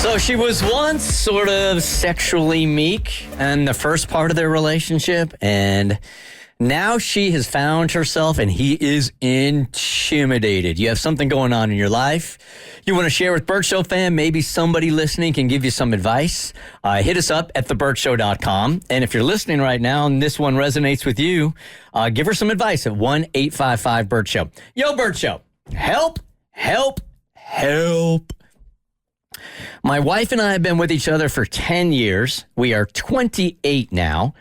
So she was once sort of sexually meek in the first part of their relationship, and now she has found herself and he is intimidated. You have something going on in your life you want to share with Bert Show fam. Maybe somebody listening can give you some advice. Hit us up at thebertshow.com. And if you're listening right now and this one resonates with you, give her some advice at 1-855-BERT-SHOW. Yo, Bert Show. Help, help, help. My wife and I have been with each other for 10 years. We are 28 now.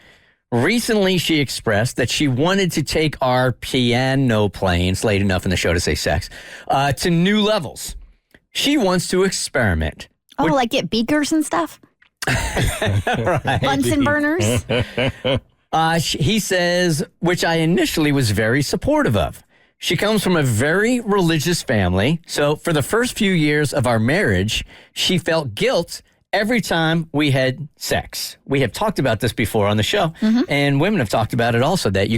Recently, she expressed that she wanted to take our piano playing, it's late enough in the show to say sex, to new levels. She wants to experiment. Oh, like get beakers and stuff? Right. Bunsen burners? He says, which I initially was very supportive of. She comes from a very religious family, so for the first few years of our marriage, she felt guilt every time we had sex. We have talked about this before on the show, and women have talked about it also, that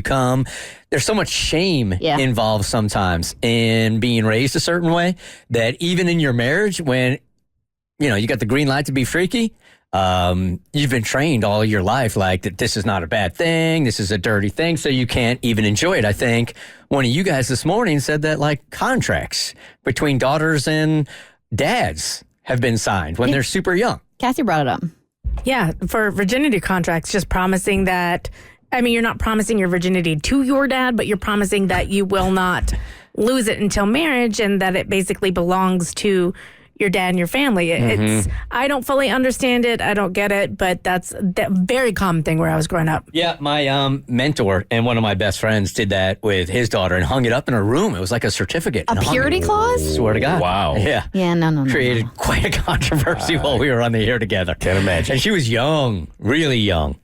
there's so much shame involved sometimes in being raised a certain way that even in your marriage, when, you got the green light to be freaky, you've been trained all your life like that this is not a bad thing, this is a dirty thing, so you can't even enjoy it. I think one of you guys this morning said that like contracts between daughters and dads have been signed when they're super young. Kathy brought it up. Yeah, for virginity contracts, just promising that, you're not promising your virginity to your dad, but you're promising that you will not lose it until marriage and that it basically belongs to your dad and your family. It's I don't fully understand it. I don't get it, but that's that very common thing where I was growing up. Yeah, my mentor and one of my best friends did that with his daughter and hung it up in her room. It was like a certificate. A purity clause? Swear to God. Wow. Yeah. Yeah, no. Created quite a controversy while we were on the air together. Can't imagine. And she was young, really young.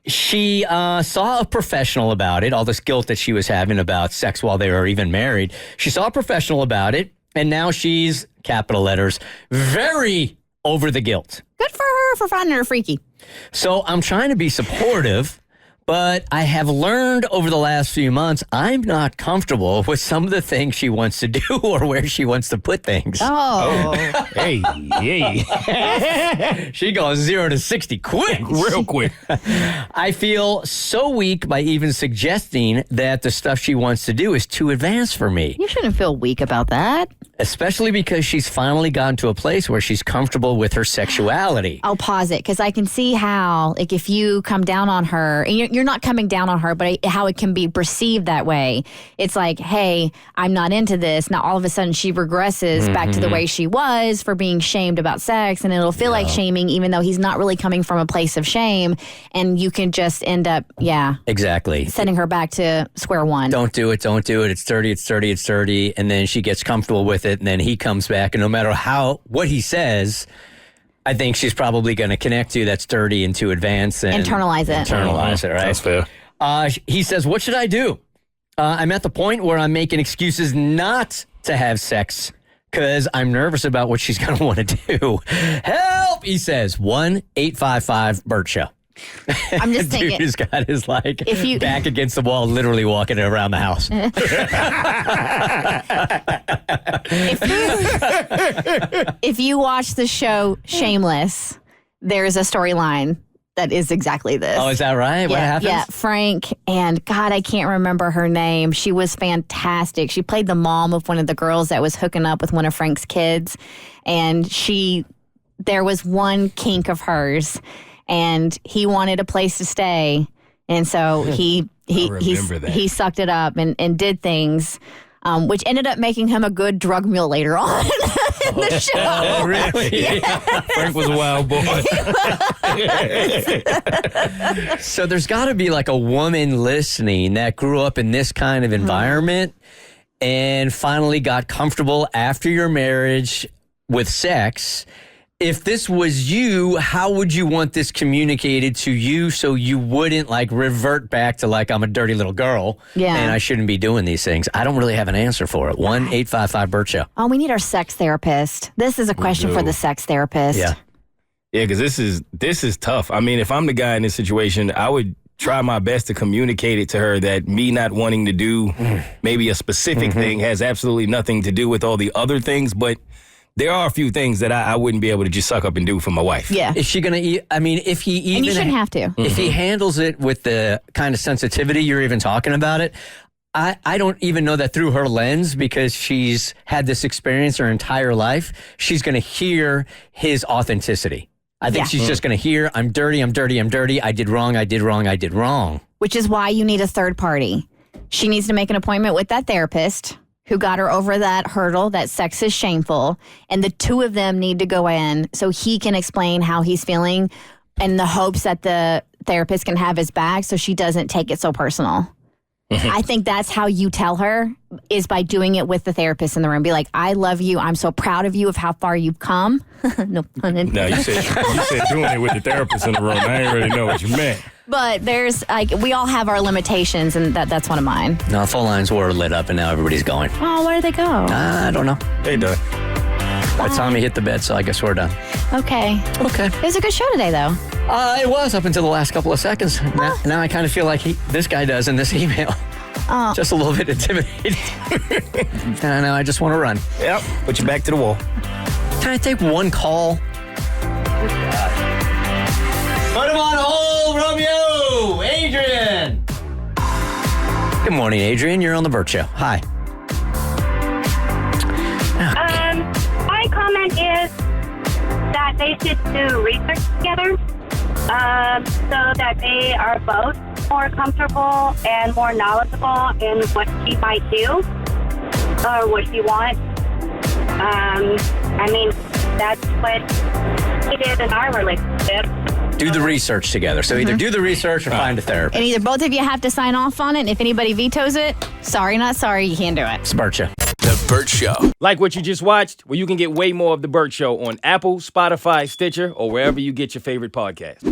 She saw a professional about it, all this guilt that she was having about sex while they were even married. She saw a professional about it. And now she's, capital letters, very over the guilt. Good for her for finding her freaky. So I'm trying to be supportive, but I have learned over the last few months I'm not comfortable with some of the things she wants to do or where she wants to put things. Oh. Hey. She goes 0 to 60 quick. Real quick. I feel so weak by even suggesting that the stuff she wants to do is too advanced for me. You shouldn't feel weak about that. Especially because she's finally gotten to a place where she's comfortable with her sexuality. I'll pause it because I can see how, like, if you come down on her, and you're not coming down on her, but how it can be perceived that way. It's like, hey, I'm not into this. Now, all of a sudden, she regresses back to the way she was for being shamed about sex, and it'll feel like shaming, even though he's not really coming from a place of shame, and you can just end up, exactly, sending her back to square one. Don't do it. It's dirty. And then she gets comfortable with it, and then he comes back, and no matter what he says, I think she's probably going to connect to that's dirty and too advanced. And internalize it, right? That's fair. He says, what should I do? I'm at the point where I'm making excuses not to have sex because I'm nervous about what she's going to want to do. Help, he says. 1-855-BERT-SHOW. I'm just thinking. Dude has got his back against the wall, literally walking around the house. If you watch the show Shameless, there's a storyline that is exactly this. Oh, is that right? What happens? Yeah, Frank, and God, I can't remember her name. She was fantastic. She played the mom of one of the girls that was hooking up with one of Frank's kids, and there was one kink of hers, and he wanted a place to stay, and so he sucked it up and did things, which ended up making him a good drug mule later on in the show. Oh, really? Yeah. Frank was a wild boy. So there's got to be like a woman listening that grew up in this kind of environment and finally got comfortable after your marriage with sex. If this was you, how would you want this communicated to you so you wouldn't revert back to I'm a dirty little girl and I shouldn't be doing these things? I don't really have an answer for it. 1-855-BERT-SHOW. Oh, we need our sex therapist. This is a question for the sex therapist. Yeah, because this is tough. If I'm the guy in this situation, I would try my best to communicate it to her that me not wanting to do maybe a specific thing has absolutely nothing to do with all the other things, but there are a few things that I wouldn't be able to just suck up and do for my wife. Yeah. Is she going to, I mean, if he even. And you shouldn't have to. If he handles it with the kind of sensitivity you're even talking about it, I don't even know that through her lens, because she's had this experience her entire life, she's going to hear his authenticity. I think she's just going to hear, I'm dirty, I'm dirty, I'm dirty. I did wrong, I did wrong, I did wrong. Which is why you need a third party. She needs to make an appointment with that therapist who got her over that hurdle that sex is shameful. And the two of them need to go in so he can explain how he's feeling in the hopes that the therapist can have his back so she doesn't take it so personal. I think that's how you tell her, is by doing it with the therapist in the room. Be like, I love you. I'm so proud of you of how far you've come. No pun intended. No, you said doing it with the therapist in the room. I ain't really know what you meant. But there's like, we all have our limitations, and that's one of mine. No, phone lines were lit up and now everybody's going. Oh, where did they go? I don't know. They done. By the time he hit the bed, so I guess we're done. Okay. Okay. It was a good show today, though. It was up until the last couple of seconds. Now I kind of feel like this guy does in this email. Just a little bit intimidated. And I just want to run. Yep. Put you back to the wall. Can I take one call? Put him on hold, Romeo! Adrian! Good morning, Adrian. You're on the Bert Show. Hi. My comment is that they should do research together so that they are both more comfortable and more knowledgeable in what she might do or what she wants. I mean, that's what we did in our relationship. Do the research together. So either do the research or find a therapist. And either both of you have to sign off on it. And if anybody vetoes it, sorry, not sorry, you can't do it. It's Bert Show. The Bert Show. Like what you just watched? Well, you can get way more of The Bert Show on Apple, Spotify, Stitcher, or wherever you get your favorite podcast.